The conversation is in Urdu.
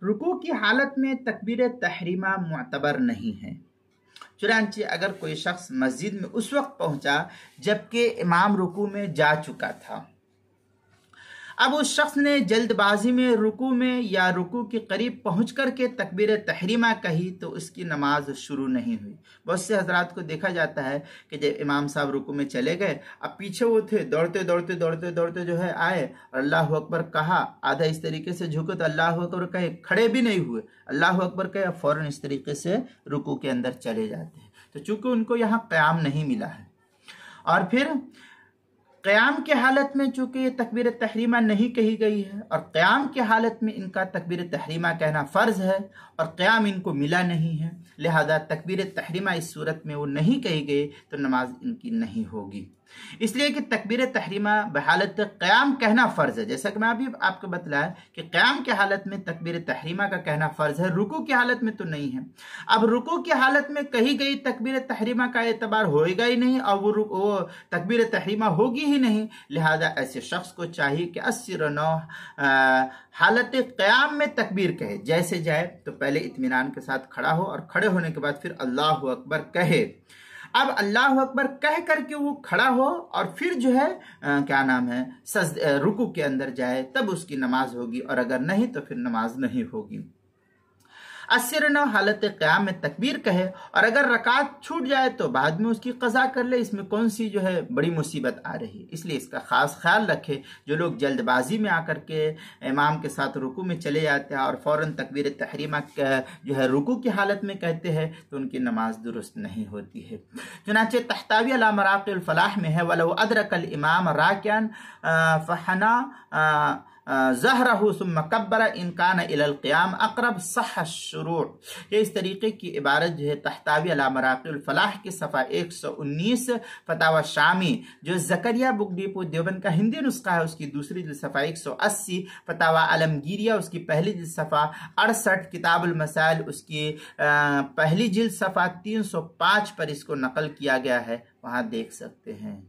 رکوع کی حالت میں تکبیر تحریمہ معتبر نہیں ہے۔ چنانچہ اگر کوئی شخص مسجد میں اس وقت پہنچا جبکہ امام رکوع میں جا چکا تھا، اب اس شخص نے جلد بازی میں رکوع میں یا رکوع کے قریب پہنچ کر کے تکبیر تحریمہ کہی تو اس کی نماز شروع نہیں ہوئی۔ بہت سے حضرات کو دیکھا جاتا ہے کہ جب امام صاحب رکوع میں چلے گئے، اب پیچھے وہ تھے، دوڑتے جو ہے آئے اور اللہ اکبر کہا، آدھا اس طریقے سے جھکے تو اللہ اکبر کہے، کھڑے بھی نہیں ہوئے، اللہ اکبر کہے، فوراً اس طریقے سے رکوع کے اندر چلے جاتے ہیں۔ تو چونکہ ان کو یہاں قیام نہیں ملا ہے، اور پھر قیام کے حالت میں چونکہ یہ تکبیر تحریمہ نہیں کہی گئی ہے، اور قیام کے حالت میں ان کا تکبیر تحریمہ کہنا فرض ہے، اور قیام ان کو ملا نہیں ہے، لہذا تکبیر تحریمہ اس صورت میں وہ نہیں کہی گئی تو نماز ان کی نہیں ہوگی۔ اس لیے کہ تکبیر تحریمہ بحالت قیام کہنا فرض ہے، جیسا کہ میں ابھی آپ کو بتلایا کہ قیام کی حالت میں تکبیر تحریمہ کا کہنا فرض ہے، رکوع کی حالت میں تو نہیں ہے۔ اب رکوع کی حالت میں کہی گئی تکبیر تحریمہ کا اعتبار ہوئے گا ہی نہیں، اور وہ تکبیر تحریمہ ہوگی ہی نہیں، لہذا ایسے شخص کو چاہیے کہ 80 و 9 حالت قیام میں تکبیر کہے، جیسے جائے تو پہلے اطمینان کے ساتھ کھڑا ہو، اور کھڑے ہونے کے بعد پھر اللہ اکبر کہے۔ اب اللہ اکبر کہہ کر کے وہ کھڑا ہو اور پھر جو ہے رکوع کے اندر جائے، تب اس کی نماز ہوگی، اور اگر نہیں تو پھر نماز نہیں ہوگی۔ 80 و 9 حالت قیام میں تکبیر کہے، اور اگر رکعت چھوٹ جائے تو بعد میں اس کی قضا کر لے، اس میں کون سی جو ہے بڑی مصیبت آ رہی ہے۔ اس لیے اس کا خاص خیال رکھے۔ جو لوگ جلد بازی میں آ کر کے امام کے ساتھ رکوع میں چلے جاتے ہیں اور فوراً تکبیر تحریمہ جو ہے رکوع کی حالت میں کہتے ہیں تو ان کی نماز درست نہیں ہوتی ہے۔ چنانچہ تحتاوی علی مراقی الفلاح میں ہے، وَلَوْ أَدْرَكَ الْإِمَامَ رَاكِعًا فَحَنَا ظہرہ ثم کبر ان کان الی القیام اقرب صح الشروع۔ یہ اس طریقے کی عبارت جو ہے تحتاوی علی مراقی الفلاح کی صفحہ 119 فتاوی شامی، جو زکریا بک ڈیپو دیوبند کا ہندی نسخہ ہے، اس کی دوسری جلد صفحہ 180، فتاوی عالمگیریہ اس کی پہلی جلد صفحہ 68، کتاب المسائل اس کی پہلی جلد صفحہ 305 پر اس کو نقل کیا گیا ہے، وہاں دیکھ سکتے ہیں۔